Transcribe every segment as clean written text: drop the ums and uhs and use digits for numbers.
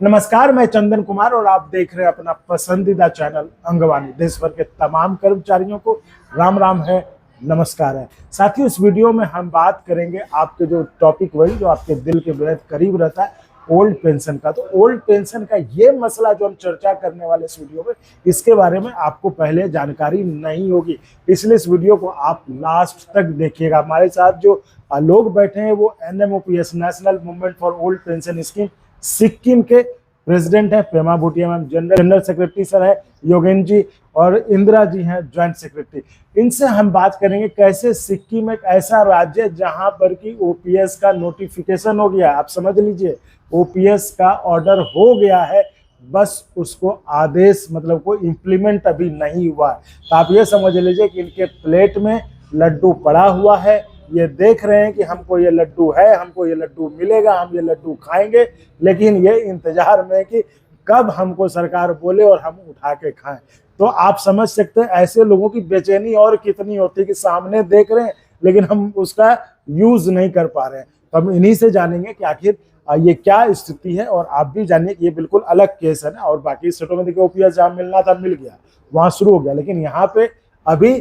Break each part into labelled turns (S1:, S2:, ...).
S1: नमस्कार, मैं चंदन कुमार और आप देख रहे हैं अपना पसंदीदा चैनल अंगवानी। देश भर के तमाम कर्मचारियों को राम राम है, नमस्कार है। साथियों, इस वीडियो में हम बात करेंगे आपके जो टॉपिक वही जो आपके दिल के बेहद करीब रहता है, ओल्ड पेंशन का। तो ओल्ड पेंशन का ये मसला जो हम चर्चा करने वाले इस वीडियो में, इसके बारे में आपको पहले जानकारी नहीं होगी, इसलिए इस वीडियो को आप लास्ट तक देखिएगा। हमारे साथ जो लोग बैठे हैं वो NMOPS national movement for old pension scheme Sikkim के प्रेसिडेंट है Pema Bhutia ma'am, general secretary sir है योगेन जी, और इंदिरा जी हैं ज्वाइंट सेक्रेटरी। इनसे हम बात करेंगे कैसे सिक्किम एक ऐसा राज्य है जहां पर कि OPS का नोटिफिकेशन हो गया। आप समझ लीजिए, OPS का ऑर्डर हो गया है, बस उसको आदेश मतलब को इम्प्लीमेंट अभी नहीं हुआ है। तो आप ये समझ लीजिए कि इनके प्लेट में लड्डू पड़ा हुआ है, ये देख रहे हैं कि हमको ये लड्डू है, हमको ये लड्डू मिलेगा, हम ये लड्डू खाएंगे, लेकिन ये इंतजार में कि कब हमको सरकार बोले और हम उठा के खाएं। तो आप समझ सकते हैं ऐसे लोगों की बेचैनी और कितनी होती है कि सामने देख रहे हैं लेकिन हम उसका यूज नहीं कर पा रहे हैं। तो हम इन्हीं से जानेंगे कि आखिर ये क्या स्थिति है, और आप भी जानिए कि ये बिल्कुल अलग केस है ना। और बाकी स्टेटों में देखिए OPS जहाँ मिलना था मिल गया, वहाँ शुरू हो गया, लेकिन यहाँ पे अभी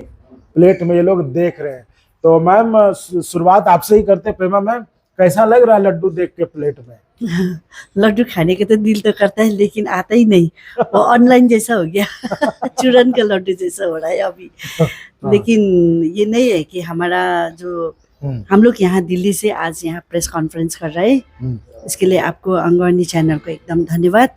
S1: प्लेट में ये लोग देख रहे हैं। तो मैम, शुरुआत आपसे ही करते हैं। प्रेमा मैम, कैसा लग रहा है लड्डू देख के प्लेट में?
S2: लड्डू खाने का तो दिल तो करता है लेकिन आता ही नहीं, वो ऑनलाइन जैसा हो गया चूरन का लड्डू जैसा हो रहा है अभी। लेकिन ये नहीं है कि हमारा जो हम लोग यहाँ दिल्ली से आज यहाँ प्रेस कॉन्फ्रेंस कर रहे हैं, इसके लिए आपको अंगवानी चैनल को एकदम धन्यवाद।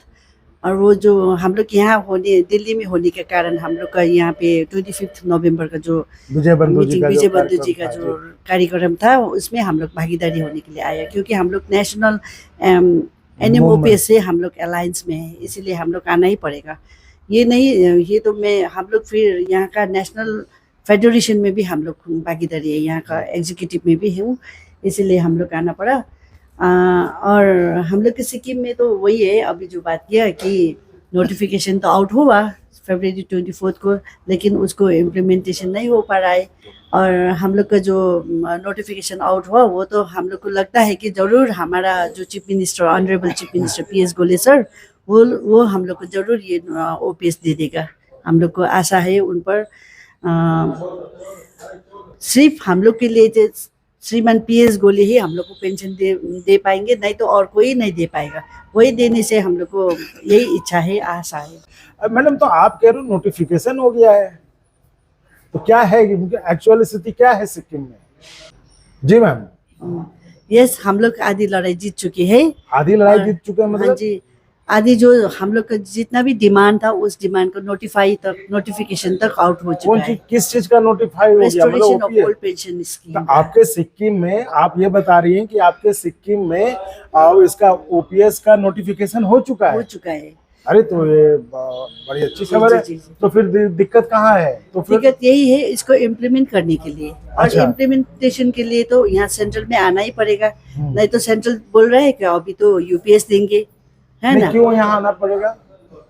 S2: और वो जो हम लोग यहाँ होने दिल्ली में होने के कारण हम लोग का यहाँ पे 25 नवंबर का जो
S1: विजय बंधु
S2: जी का जो कार्यक्रम था उसमें हम लोग भागीदारी होने के लिए आया, क्योंकि हम लोग नेशनल NMOPS से हम लोग अलायंस में है, इसीलिए हम लोग आना ही पड़ेगा। ये नहीं, ये तो मैं हम लोग फिर यहाँ का नेशनल फेडरेशन में भी हम लोग भागीदारी है, यहाँ का एग्जीक्यूटिव में भी हूँ, इसीलिए हम लोग आना पड़ा। और हम लोग के सिक्किम में तो वही है, अभी जो बात किया कि नोटिफिकेशन तो आउट हुआ February 24 को, लेकिन उसको इम्प्लीमेंटेशन नहीं हो पा रहा है। और हम लोग का जो नोटिफिकेशन आउट हुआ वो तो हम लोग को लगता है कि ज़रूर हमारा जो chief minister honourable chief minister PS गोले सर वो हम लोग को ज़रूर ये OPS दे देगा। हम लोग को आशा है उन पर। सिर्फ हम लोग के लिए श्रीमान PS गोले ही हम लोग को पेंशन दे पाएंगे, नहीं तो और कोई नहीं दे पाएगा। वही देने से हम लोग को यही इच्छा है, आशा है।
S1: मैडम, तो आप कह रहे हो नोटिफिकेशन हो गया है, तो क्या है एक्चुअल स्थिति क्या है सिक्किम में? जी मैम।
S2: यस, हम लोग आधी लड़ाई जीत चुके हैं।
S1: आधी लड़ाई जीत चुके हैं मतलब?
S2: हाँ जी, आधी जो हम लोग का जितना भी डिमांड था उस डिमांड को नोटिफिकेशन तक आउट हो चुका है।
S1: किस चीज का नोटिफाई हो गया? मतलब
S2: ओल्ड पेंशन स्कीम।
S1: तो आपके सिक्किम में, आप ये बता रही हैं कि आपके सिक्किम में इसका OPS का नोटिफिकेशन हो चुका है। अरे तो ये बड़ी अच्छी खबर है। तो फिर दिक्कत कहाँ है? तो फिर
S2: दिक्कत यही है इसको इम्प्लीमेंट करने के लिए। और इम्प्लीमेंटेशन के लिए तो यहाँ सेंट्रल में आना ही पड़ेगा, नहीं तो सेंट्रल बोल रहे हैं कि अभी तो UPS देंगे, है ना?
S1: क्यों यहाँ आना पड़ेगा?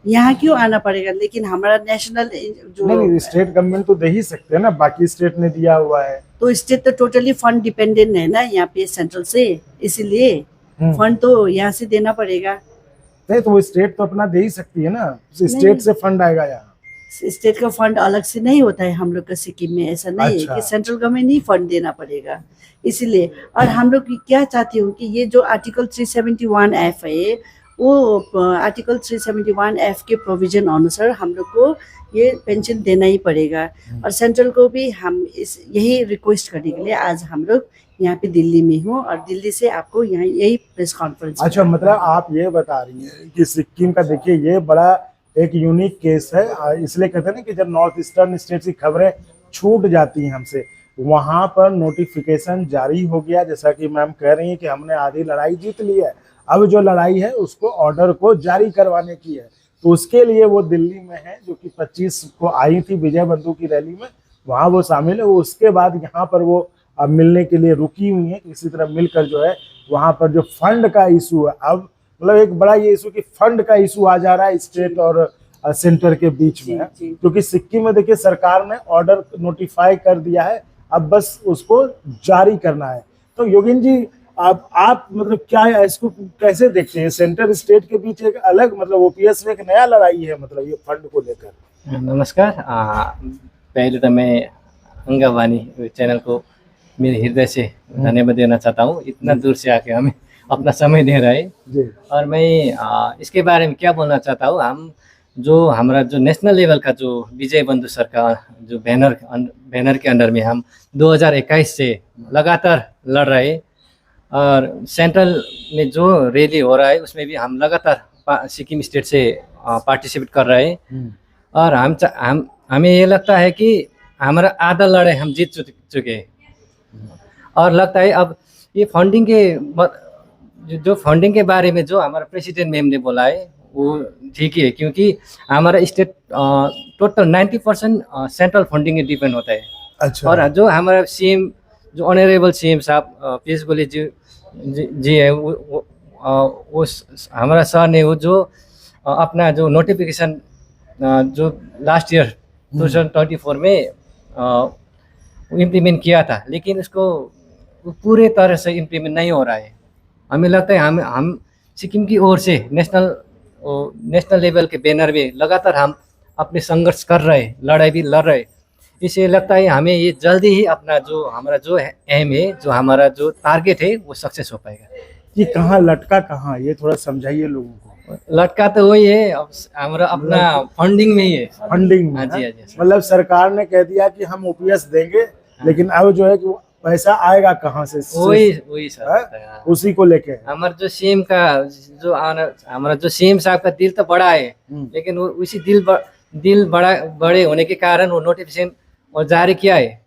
S2: यहाँ क्यों आना पड़ेगा? लेकिन हमारा नेशनल जो
S1: नहीं, स्टेट गवर्नमेंट तो दे ही सकते हैं ना, बाकी स्टेट ने दिया हुआ है। तो
S2: स्टेट तो टोटली फंड डिपेंडेंट है ना यहाँ पे सेंट्रल से, इसीलिए फंड तो यहाँ से देना पड़ेगा।
S1: नहीं तो वो स्टेट तो अपना दे ही सकती है ना, स्टेट से फंड आएगा यहाँ।
S2: स्टेट का फंड अलग से नहीं होता है हम लोग का सिक्किम में, ऐसा नहीं है कि सेंट्रल गवर्नमेंट ही फंड देना पड़ेगा, इसीलिए। और हम लोग क्या चाहते हो कि ये जो आर्टिकल 371F है, वो आर्टिकल 371F के प्रोविजन अनुसार हम लोग को ये पेंशन देना ही पड़ेगा। और सेंट्रल को भी हम यही रिक्वेस्ट करने के लिए आज हम लोग यहाँ पे दिल्ली में हूँ, और दिल्ली से आपको यहाँ यही प्रेस कॉन्फ्रेंस।
S1: अच्छा, मतलब आप ये बता रही हैं कि सिक्किम का देखिए ये बड़ा एक यूनिक केस है, इसलिए कहते हैं ना कि जब नॉर्थ ईस्टर्न स्टेट की खबरें छूट जाती हैं हमसे, वहाँ पर नोटिफिकेशन जारी हो गया। जैसा कि मैम कह रही हैं कि हमने आधी लड़ाई जीत ली है, अब जो लड़ाई है उसको ऑर्डर को जारी करवाने की है। तो उसके लिए वो दिल्ली में है, जो कि 25 को आई थी विजय बंधु की रैली में, वहाँ वो शामिल है। उसके बाद यहाँ पर वो अब मिलने के लिए रुकी हुई है, इसी तरह मिलकर जो है वहाँ पर जो फंड का इशू है, अब मतलब एक बड़ा ये इशू कि फंड का इशू आ जा रहा है स्टेट और सेंटर के बीच में, क्योंकि सिक्किम में देखिए सरकार ने ऑर्डर नोटिफाई कर दिया है, अब बस उसको जारी करना है। तो योगेन जी, आप मतलब क्या है, इसको कैसे देखते हैं? सेंटर स्टेट के बीच एक अलग मतलब ओपीएस में एक नया लड़ाई है मतलब ये फंड को लेकर।
S3: नमस्कार। पहले तो मैं अंगवानी चैनल को मेरे हृदय से धन्यवाद देना चाहता हूँ, इतना दूर से आके हमें अपना समय दे रहे हैं।
S1: जी
S3: और मैं इसके बारे में क्या बोलना चाहता हूँ, हम जो हमारा जो नेशनल लेवल का जो विजय बंधु सरकार जो बैनर के अंडर में हम 2021 से लगातार लड़ रहे हैं, और सेंट्रल में जो रैली हो रहा है उसमें भी हम लगातार सिक्किम स्टेट से पार्टिसिपेट कर रहे हैं। और हमें ये लगता है कि हमारा आधा लड़ाई हम जीत चुके हैं। और लगता है अब ये फंडिंग के जो फंडिंग के बारे में जो हमारा प्रेसिडेंट मैम ने बोला है वो ठीक ही है, क्योंकि हमारा स्टेट टोटल 90% सेंट्रल फंडिंग में डिपेंड होता है।
S1: अच्छा।
S3: और जो हमारा सीएम जो ऑनरेबल सीएम साहब पीयूष गोयल जी है, वो हमारा सर ने वो जो अपना जो नोटिफिकेशन जो लास्ट ईयर 2024 में इम्प्लीमेंट किया था, लेकिन उसको पूरे तरह से इम्प्लीमेंट नहीं हो रहा है। हमें लगता है हम सिक्किम की ओर से नेशनल लेवल के बैनर में लगातार हम अपने संघर्ष कर रहे हैं, लड़ाई भी लड़ रहे हैं। इससे लगता है हमें ये जल्दी ही अपना जो हमारा जो एम है, जो हमारा जो टारगेट है वो सक्सेस हो पाएगा।
S1: ये कहाँ लटका, कहाँ ये थोड़ा समझाइए लोगों को।
S3: लटका तो वही है, अब हमारा अपना फंडिंग में ही है।
S1: फंडिंग में?
S3: हाँ जी, हाँ जी।
S1: मतलब सरकार ने कह दिया कि हम ओपीएस देंगे, लेकिन अब जो है कि पैसा आएगा कहाँ से?
S3: वही सर,
S1: उसी को लेके
S3: हमारा जो सीएम का जो हमारा जो सीएम साहब का दिल तो बड़ा है, लेकिन वो उसी दिल बड़े होने के कारण वो नोटिफिकेशन और जारी किया है,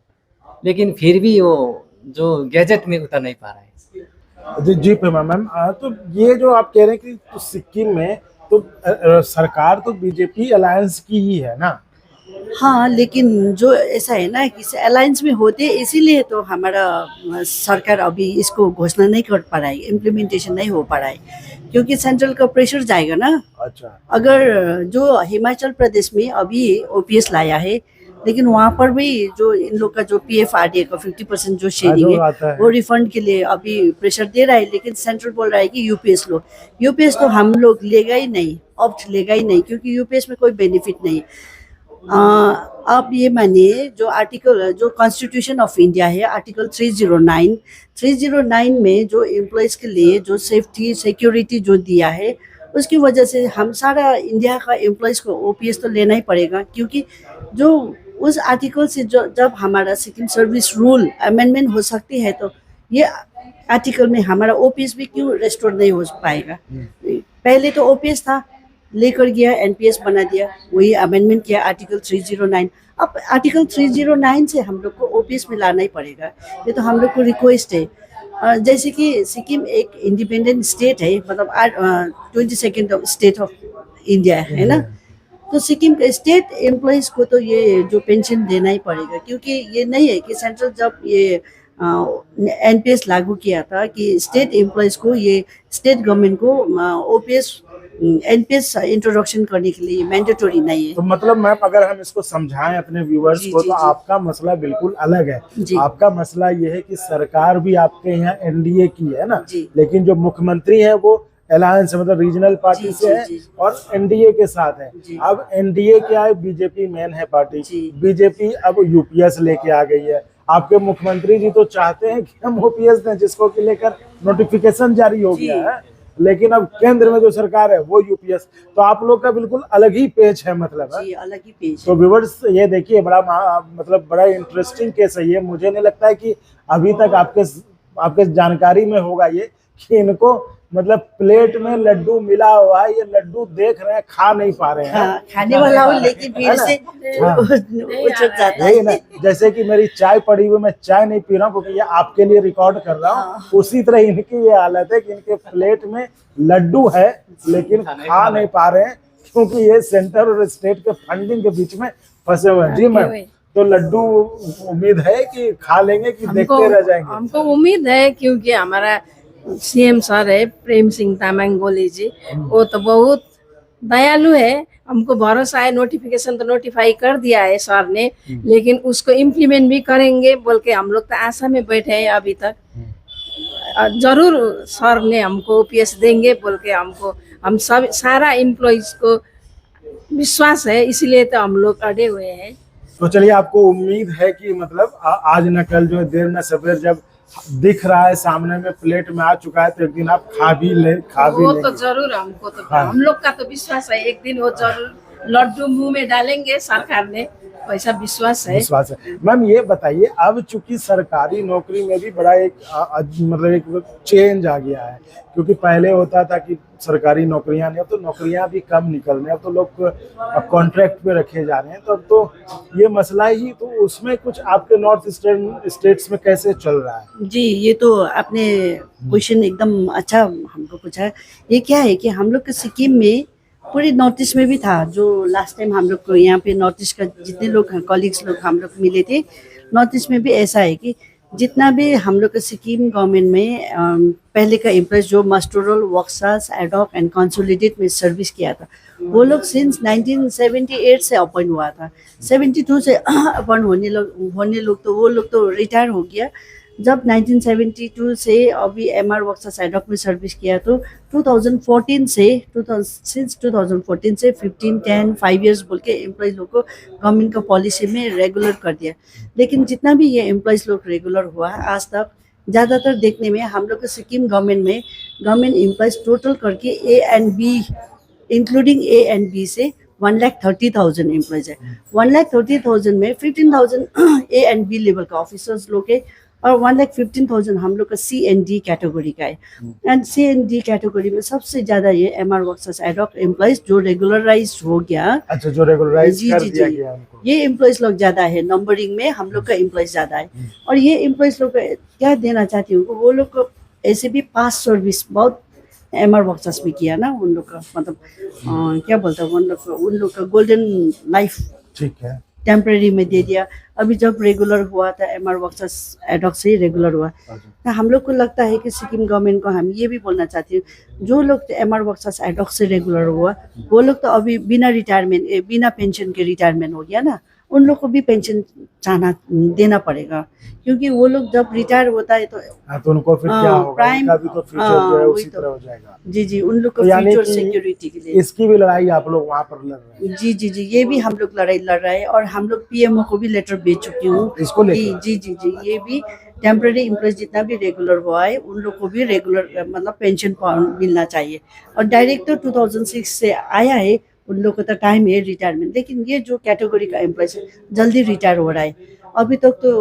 S3: लेकिन फिर भी वो जो गैजेट में उतर नहीं पा रहा है।
S1: जी मैम, तो ये जो आप कह रहे हैं कि तो सिक्किम में तो सरकार तो बीजेपी अलायंस की ही है ना?
S2: हाँ, लेकिन जो ऐसा है ना कि अलायंस में होते, इसीलिए तो हमारा सरकार अभी इसको घोषणा नहीं कर पा रहा है, इम्प्लीमेंटेशन नहीं हो पा रहा है, क्योंकि सेंट्रल का प्रेशर जाएगा ना।
S1: अच्छा।
S2: अगर जो हिमाचल प्रदेश में अभी ओपीएस लाया है, लेकिन वहाँ पर भी जो इन लोग का जो पीएफआरडीए का 50% जो शेयरिंग है वो रिफंड के लिए अभी प्रेशर दे रहा है, लेकिन सेंट्रल बोल रहा है कि यूपीएस लो। यूपीएस तो हम लोग लेगा ही नहीं, ऑप्ट लेगा ही नहीं, क्योंकि यूपीएस में कोई बेनिफिट नहीं। आप ये मानिए जो आर्टिकल जो कॉन्स्टिट्यूशन ऑफ इंडिया है, आर्टिकल 309 में जो एम्प्लॉयज़ के लिए जो सेफ्टी सिक्योरिटी जो दिया है, उसकी वजह से हम सारा इंडिया का एम्प्लॉयज़ को ओपीएस तो लेना ही पड़ेगा, क्योंकि जो उस आर्टिकल से जब हमारा सिक्किम सर्विस रूल अमेंडमेंट हो सकती है, तो ये आर्टिकल में हमारा ओपीएस भी क्यों रेस्टोर नहीं हो पाएगा? पहले तो ओपीएस था, लेकर गया एनपीएस बना दिया, वही अमेंडमेंट किया आर्टिकल 309। अब आर्टिकल 309 से हम लोग को ओपीएस में लाना ही पड़ेगा, ये तो हम लोग को रिक्वेस्ट है। जैसे कि सिक्किम एक इंडिपेंडेंट स्टेट है, मतलब 22nd स्टेट ऑफ इंडिया है ना, तो सिक्किम के स्टेट एम्प्लॉयज़ को तो ये जो पेंशन देना ही पड़ेगा, क्योंकि ये नहीं है कि सेंट्रल जब ये एनपीएस लागू किया था कि स्टेट एम्प्लॉयज़ को ये स्टेट गवर्नमेंट को ओपीएस एनपीएस इंट्रोडक्शन करने के लिए मैंडेटरी नहीं है।
S1: तो मतलब मैम अगर हम इसको समझाएं अपने व्यूअर्स को, तो आपका मसला बिल्कुल अलग है। आपका मसला ये है कि सरकार भी आपके यहाँ एनडीए की है ना, लेकिन जो मुख्यमंत्री है वो अलायंस मतलब रीजनल पार्टी से है और एनडीए के साथ है। अब एनडीए क्या है, बीजेपी मेन है पार्टी, बीजेपी अब यूपीएस लेके आ गई है। आपके मुख्यमंत्री जी तो चाहते हैं कि हम ओपीएस दें, जिसको कि लेकर नोटिफिकेशन जारी हो गया है, लेकिन अब केंद्र में जो सरकार है वो यूपीएस। तो आप लोग का बिल्कुल अलग ही पेज है, मतलब है
S2: अलग ही पेज।
S1: तो व्यूअर्स ये देखिए, बड़ा इंटरेस्टिंग केस है ये। मुझे नहीं लगता है कि अभी तक आपके जानकारी में होगा ये कि इनको मतलब प्लेट में लड्डू मिला हुआ है, ये लड्डू देख रहे हैं, खा नहीं पा रहे हैं।
S2: खाने वाला हो, लेकिन भीड़ से उछट जाता है
S1: ना। जैसे कि मेरी चाय पड़ी हुई, मैं चाय नहीं पी रहा हूँ क्योंकि ये आपके लिए रिकॉर्ड कर रहा हूँ, उसी तरह इनकी ये हालत है कि इनके प्लेट में लड्डू है लेकिन खा नहीं पा रहे हैं, क्योंकि ये सेंटर और स्टेट के फंडिंग के बीच में फंसे हुए हैं। जी मैम, तो लड्डू उम्मीद है कि खा लेंगे कि देखते रह जाएंगे?
S4: हमको उम्मीद है, क्योंकि हमारा सीएम सर है प्रेम सिंह तामाङ गोले जी, वो तो बहुत दयालु है। हमको भरोसा है, नोटिफिकेशन तो नोटिफाई कर दिया है सर ने, लेकिन उसको इम्प्लीमेंट भी करेंगे बोल के हम लोग तो आशा में बैठे हैं अभी तक। जरूर सर ने हमको ओपीएस देंगे बोल के हमको हम सब सारा एम्प्लॉइज को विश्वास है, इसलिए तो हम लोग अड़े हुए हैं।
S1: तो चलिए, आपको उम्मीद है कि मतलब आज न कल जो है, देर न सवेर, जब दिख रहा है सामने में, प्लेट में आ चुका है, तो एक दिन आप खा भी
S4: वो
S1: लेंगे।
S4: तो जरूर हमको तो
S1: हाँ।
S4: हम लोग का तो विश्वास है, एक दिन वो जरूर लड्डू मुंह में डालेंगे सरकार ने, वैसा विश्वास है।
S1: विश्वास है। मैम ये बताइए, अब चूंकि सरकारी नौकरी में भी बड़ा एक मतलब एक चेंज आ गया है, क्योंकि पहले होता था कि सरकारी नौकरियां नहीं, अब तो नौकरियां भी कम निकल रही हैं, अब तो लोग कॉन्ट्रैक्ट पे रखे जा रहे हैं, तो अब तो ये मसला ही, तो उसमें कुछ आपके नॉर्थ ईस्टर्न स्टेट्स में कैसे चल रहा है?
S2: जी, ये तो आपने क्वेश्चन एकदम अच्छा हमको पूछा है। ये क्या है कि हम लोग के सिक्किम में, पूरे नॉर्थ ईस्ट में भी था, जो लास्ट टाइम हम लोग को यहाँ पे नॉर्थ ईस्ट का जितने लोग कॉलीग्स लोग हम लोग मिले थे, नॉर्थ ईस्ट में भी ऐसा है कि जितना भी हम लोग का सिक्किम गवर्नमेंट में पहले का एम्प्लॉयज जो मस्टोरल, वर्कसास, एडॉक एंड कंसोलिडेट में सर्विस किया था, वो लोग सिंस 1978 से अपॉइंट हुआ था। 72 से अपॉइंट होने लोग तो वो लोग तो रिटायर हो गया। जब 1972 से अभी एमआर वर्कसास एडॉक में सर्विस किया, तो 2014 से सिंस 2014 से 5 इयर्स बोल के एम्प्लॉयज लोग को गवर्नमेंट का पॉलिसी में रेगुलर कर दिया। लेकिन जितना भी ये एम्प्लॉयज लोग रेगुलर हुआ आज तक, ज़्यादातर देखने में हम लोग के सिक्किम गवर्नमेंट में गवर्नमेंट एम्प्लॉयज टोटल करके A and B including A and B से 1,30,000 एम्प्लॉयज है। 1,30,000 में 15,000 ए एंड बी लेवल का ऑफिसर्स लोग है, और 1,15,000 हम लोग का C&D कैटेगरी का है। एंड C&D कैटेगरी में सबसे ज़्यादा ये एमआर वर्कसास एडॉक एम्प्लॉयज जो रेगुलराइज हो गया।
S1: अच्छा, जो रेगुलराइज
S2: जी
S1: कर
S2: जी
S1: दिया
S2: जी,
S1: गया उनको।
S2: ये एम्प्लॉयज लोग ज़्यादा है, नंबरिंग में हम लोग का एम्प्लॉयज ज़्यादा है। और ये एम्प्लॉयज लोग क्या देना चाहती हूँ, वो लोग को ऐसे भी पास सर्विस बहुत एमआर वर्कसास में किया ना, उन लोग का मतलब क्या बोलते हैं, उन लोग का गोल्डन लाइफ
S1: ठीक है,
S2: टेम्परेरी में दे दिया। अभी जब रेगुलर हुआ था एमआर वर्कसास एडॉक से ही रेगुलर हुआ, तो हम लोग को लगता है कि सिक्किम गवर्नमेंट को हम ये भी बोलना चाहती हूँ, जो लोग एमआर वर्कसास एडॉक से रेगुलर हुआ, वो लोग तो अभी बिना पेंशन के रिटायरमेंट हो गया ना, उन लोग को भी पेंशन देना पड़ेगा, क्योंकि वो लोग जब रिटायर होता है तो
S1: हाँ, तो उनको फिर क्या होगा,
S2: प्राइम
S1: उनका भी तो फ्यूचर जो है उसी तरह हो जाएगा।
S2: जी जी, उन लोग को
S1: तो यानी
S2: फ्यूचर
S1: कि
S2: सिक्योरिटी के लिए
S1: इसकी भी लड़ाई आप लोग वहाँ पर लड़ रहे हैं?
S2: जी जी जी, ये भी हम लोग लड़ाई लड़ रहे हैं, और हम लोग पीएमओ को भी लेटर भेज चुकी हूँ
S1: इसको लेकर?
S2: जी जी जी, ये भी टेम्परेरी एम्प्लॉयज जितना भी रेगुलर हुआ है, उन लोग को भी रेगुलर मतलब पेंशन मिलना चाहिए। और डायरेक्ट तो 2006 से आया है, उन लोग को तो टाइम है रिटायरमेंट, लेकिन ये जो कैटेगरी का एम्प्लॉयज है जल्दी रिटायर हो रहा है। अभी तक तो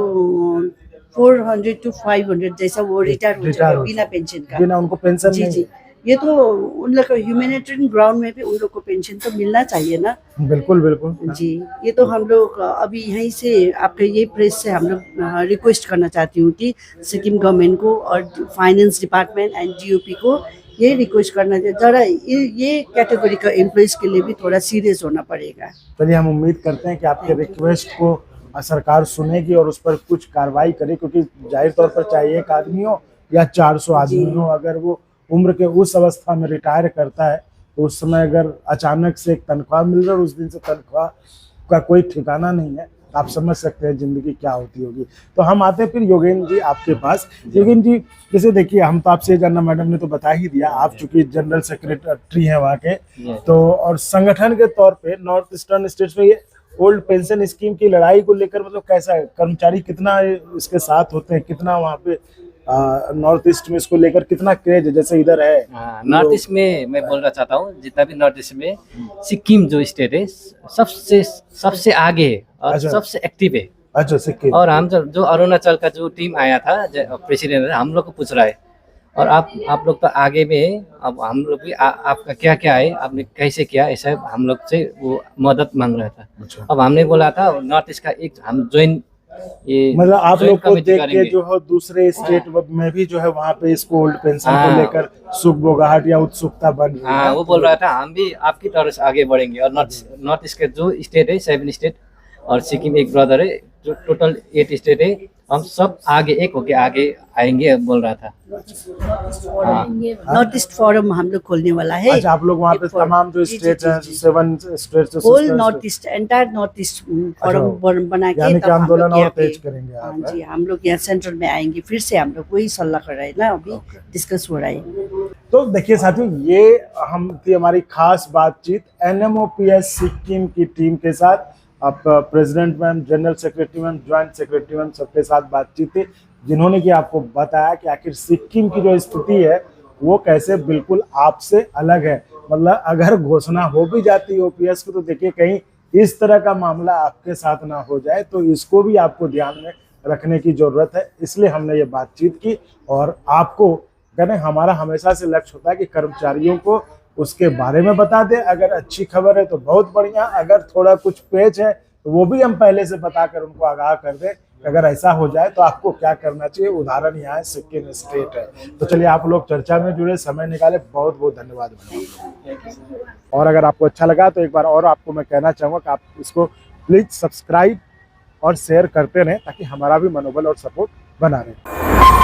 S2: 400 to 500 जैसा वो रिटायर हो जाएगा बिना पेंशन का,
S1: बिना उनको पेंशन
S2: जी
S1: नहीं।
S2: जी, ये तो उन लोग को ह्यूमैनिटेरियन ग्राउंड में भी उन लोग को पेंशन तो मिलना चाहिए ना।
S1: बिल्कुल बिल्कुल
S2: जी, ये तो हम लोग अभी यहीं से आपके ये प्रेस से हम लोग रिक्वेस्ट करना चाहती हूँ कि सिक्किम गवर्नमेंट को और फाइनेंस डिपार्टमेंट एंड DOP को ये रिक्वेस्ट करना चाहिए, जरा ये कैटेगरी का एम्प्लॉयज के लिए भी थोड़ा सीरियस होना पड़ेगा।
S1: चलिए, हम उम्मीद करते हैं कि आपके रिक्वेस्ट को सरकार सुनेगी और उस पर कुछ कार्रवाई करे, क्योंकि जाहिर तौर पर चाहे एक आदमी हो या 400 आदमी हो, अगर वो उम्र के उस अवस्था में रिटायर करता है, तो उस समय अगर अचानक से एक तनख्वाह मिल रहा है, उस दिन से तनख्वाह का कोई ठिकाना नहीं है, आप समझ सकते हैं जिंदगी क्या होती होगी। तो हम आते हैं फिर योगेंद्र जी आपके पास। योगेंद्र जी, जैसे देखिए, हम तो आपसे जानना, मैडम ने तो बता ही दिया, आप चूंकि जनरल सेक्रेटरी हैं वहाँ के, तो और संगठन के तौर पे नॉर्थ ईस्टर्न स्टेट्स में ये ओल्ड पेंशन स्कीम की लड़ाई को लेकर मतलब कैसा है, कर्मचारी कितना इसके साथ होते हैं, कितना वहाँ पे नॉर्थ ईस्ट में इसको लेकर कितना क्रेज है, जैसे इधर है?
S3: नॉर्थ ईस्ट में मैं बोलना चाहता हूँ, जितना भी नॉर्थ ईस्ट में सिक्किम जो स्टेट है सबसे आगे है और
S1: अच्छा।
S3: सबसे एक्टिव है।
S1: अच्छा, सिक्किम।
S3: और हम जो अरुणाचल का जो टीम आया था प्रेसिडेंट, हम लोग को पूछ रहा है, और आप लोग तो आगे में है, अब हम लोग भी आपका क्या क्या है, आपने कैसे किया, ऐसा हम लोग से वो मदद मांग रहा था।
S1: अच्छा।
S3: अब हमने बोला था नॉर्थ ईस्ट का एक हम ज्वाइन, ये
S1: मतलब आप
S3: joint
S1: लोग को
S3: committee
S1: देख के
S3: करेंगे।
S1: जो है दूसरे स्टेट में भी जो है वहाँ पे इसको ओल्ड पेंशन को लेकर सुगबुगाहट या उत्सुकता बन रही है।
S3: हाँ, वो बोल रहा था हम भी आपकी तरह से आगे बढ़ेंगे, और नॉर्थ ईस्ट के जो स्टेट है 7 स्टेट, और सिक्किम एक ब्रदर है, जो टोटल 8 स्टेट है, हम सब आगे एक होके आगे आएंगे बोल रहा था।
S2: नॉर्थ ईस्ट फोरम हम लोग खोलने वाला है।
S1: अच्छा, आप लोग वहाँ पे
S2: एक forum,
S1: तमाम जो
S2: जी,
S1: स्टेट
S2: जी,
S1: हैं,
S2: जी, जी।
S1: 7 state
S2: whole north east, entire north east forum बना के
S1: यानी कि
S2: तब हम
S1: आंदोलन
S2: लोग यहाँ
S1: और तेज
S2: पे-
S1: करेंगे
S2: हाँ
S1: आप,
S2: जी, हम लोग यहाँ सेंट्रल में आएंगे। फिर से हम लोग वही सलाह कर रहे हैं ना, अभी डिस्कस हो रहा है।
S1: तो देखिए साथियों, ये हम थी हमारी खास बातचीत NMOPS सिक्किम की टीम के साथ। अब president ma'am, general secretary ma'am, joint secretary ma'am, सबके साथ बातचीत थी, जिन्होंने कि आपको बताया कि आखिर सिक्किम की जो स्थिति है वो कैसे बिल्कुल आपसे अलग है। मतलब अगर घोषणा हो भी जाती है OPS की, तो देखिए कहीं इस तरह का मामला आपके साथ ना हो जाए, तो इसको भी आपको ध्यान में रखने की जरूरत है। इसलिए हमने ये बातचीत की और आपको कहने, हमारा हमेशा से लक्ष्य होता है कि कर्मचारियों को उसके बारे में बता दें। अगर अच्छी खबर है तो बहुत बढ़िया, अगर थोड़ा कुछ पेच है तो वो भी हम पहले से बताकर उनको आगाह कर दें। अगर ऐसा हो जाए तो आपको क्या करना चाहिए। उदाहरण यहाँ है, सिक्किम स्टेट है। तो चलिए, आप लोग चर्चा में जुड़े, समय निकाले, बहुत बहुत धन्यवाद। और अगर आपको अच्छा लगा तो एक बार और आपको मैं कहना चाहूँगा कि आप इसको प्लीज सब्सक्राइब और शेयर करते रहें, ताकि हमारा भी मनोबल और सपोर्ट बना रहे।